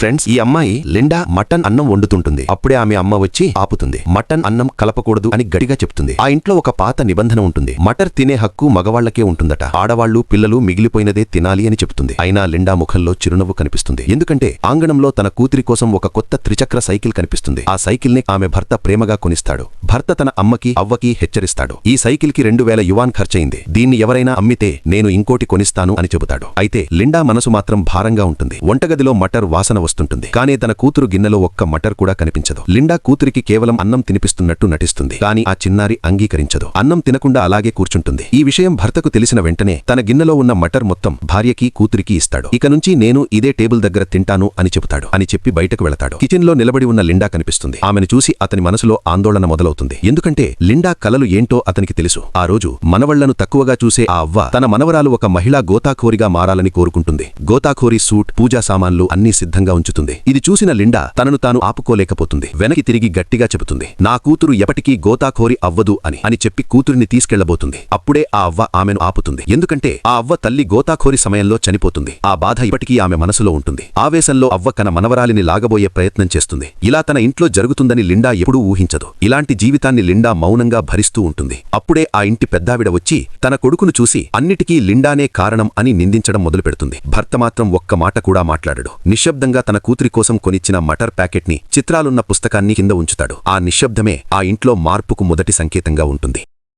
Friends, ఈ అమ్మాయి Linda mutton అన్నం వండుతుంటుంది. అప్పుడే ఆమె అమ్మ వచ్చి ఆపుతుంది. మటన్ అన్నం కలపకూడదు అని గట్టిగా చెప్తుంది. ఆ ఇంట్లో ఒక పాత నిబంధన ఉంటుంది. మటర్ తినే హక్కు మగవాళ్లకే ఉంటుందట. ఆడవాళ్లు పిల్లలు మిగిలిపోయినదే తినాలి అని చెప్తుంది. అయినా లిండా ముఖంలో చిరునవ్వు కనిపిస్తుంది. ఎందుకంటే ఆంగణంలో తన కూతురి కోసం ఒక కొత్త త్రిచక్ర సైకిల్ కనిపిస్తుంది. ఆ సైకిల్ ని ఆమె భర్త ప్రేమగా కొనిస్తాడు. భర్త తన అమ్మకి అవ్వకి హెచ్చరిస్తాడు. ఈ సైకిల్ కి 2000 యువాన్ ఖర్చయింది. దీన్ని ఎవరైనా అమ్మితే నేను ఇంకోటి కొనిస్తాను అని చెబుతాడు. అయితే లిండా మనసు మాత్రం భారంగా ఉంటుంది. వంటగదిలో మటర్ వాసన వస్తుంటుంది. కానీ తన కూతురు గిన్నెలో ఒక్క మటర్ కూడా కనిపించదు. లిండా కూతురికి కేవలం అన్నం తినిపిస్తున్నట్టు నటిస్తుంది. కానీ ఆ చిన్నారి అంగీకరించదు. అన్నం తినకుండా అలాగే కూర్చుంటుంది. ఈ విషయం భర్తకు తెలిసిన వెంటనే తన గిన్నెలో ఉన్న మటర్ మొత్తం భార్యకి కూతురికి ఇస్తాడు. ఇక నుంచి నేను ఇదే టేబుల్ దగ్గర తింటాను అని చెబుతాడు. అని చెప్పి బయటకు వెళతాడు. కిచెన్ లో నిలబడి ఉన్న లిండా కనిపిస్తుంది. ఆమెను చూసి అతని మనసులో ఆందోళన మొదలవుతుంది. ఎందుకంటే లిండా కలలు ఏంటో అతనికి తెలుసు. ఆ రోజు మనవళ్లను తక్కువగా చూసే ఆ అవ్వ తన మనవరాలు ఒక మహిళా గోతాఖోరిగా మారాలని కోరుకుంటుంది. గోతాఖోరీ సూట్, పూజా సామాన్లు అన్నీ సిద్ధంగా ఉంచుతుంది. ఇది చూసిన లిండా తనను తాను ఆపుకోలేకపోతుంది. వెనక్కి తిరిగి గట్టిగా చెబుతుంది, నా కూతురు ఎప్పటికీ గోతాఖోరి అవ్వదు అని చెప్పి కూతురిని తీసుకెళ్లబోతుంది. అప్పుడే ఆ అవ్వ ఆమెను ఆపుతుంది. ఎందుకంటే ఆ అవ్వ తల్లి గోతాఖోరి సమయంలో చనిపోతుంది. ఆ బాధ ఇప్పటికీ ఆమె మనసులో ఉంటుంది. ఆవేశంలో అవ్వ కన మనవరాలిని లాగబోయే ప్రయత్నం చేస్తుంది. ఇలా తన ఇంట్లో జరుగుతుందని లిండా ఎప్పుడూ ఊహించదు. ఇలాంటి జీవితాన్ని లిండా మౌనంగా భరిస్తూ ఉంటుంది. అప్పుడే ఆ ఇంటి పెద్దావిడ వచ్చి తన కొడుకును చూసి అన్నిటికీ లిండానే కారణం అని నిందించడం మొదలుపెడుతుంది. భర్త మాత్రం ఒక్క మాట కూడా మాట్లాడడు. నిశ్శబ్దంగా తన కూతురి కోసం కొనిచ్చిన మటర్ ప్యాకెట్ ని, చిత్రాలున్న పుస్తకాన్ని కింద ఉంచుతాడు. ఆ నిశ్శబ్దమే ఆ ఇంట్లో మార్పుకు మొదటి సంకేతంగా ఉంటుంది.